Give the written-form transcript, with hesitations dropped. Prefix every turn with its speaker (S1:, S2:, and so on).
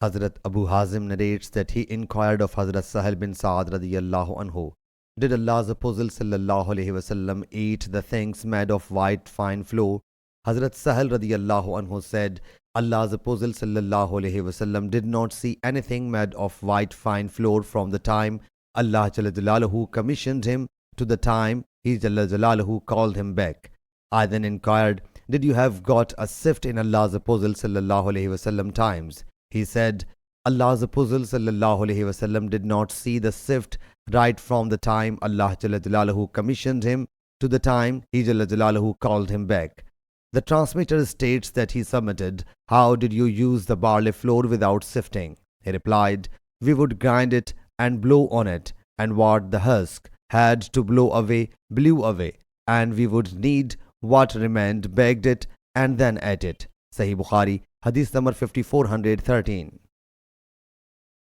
S1: Hazrat Abu Hazim narrates that he inquired of Hazrat Sahil bin Sa'ad radiyallahu anhu, did Allah's Apostle sallallahu alaihi wasallam eat the things made of white fine flour? Hazrat Sahil radiyallahu anhu said, Allah's Apostle sallallahu alaihi wasallam did not see anything made of white fine flour from the time Allah Jalla Jalaluhu commissioned him to the time He Jalla Jalaluhu called him back. I then inquired, did you have got a sift in Allah's Apostle sallallahu alaihi wasallam times? He said, Allah's Apostle sallallahu alaihi wasallam did not see the sift right from the time Allah Jalla Jalaluhu commissioned him to the time He Jalla Jalaluhu called him back. The transmitter states that he submitted, how did you use the barley flour without sifting? He replied, we would grind it and blow on it, and what the husk had to blow away, blew away, and we would knead what remained, baked it, and then ate it. Sahih Bukhari, Hadith number 5413.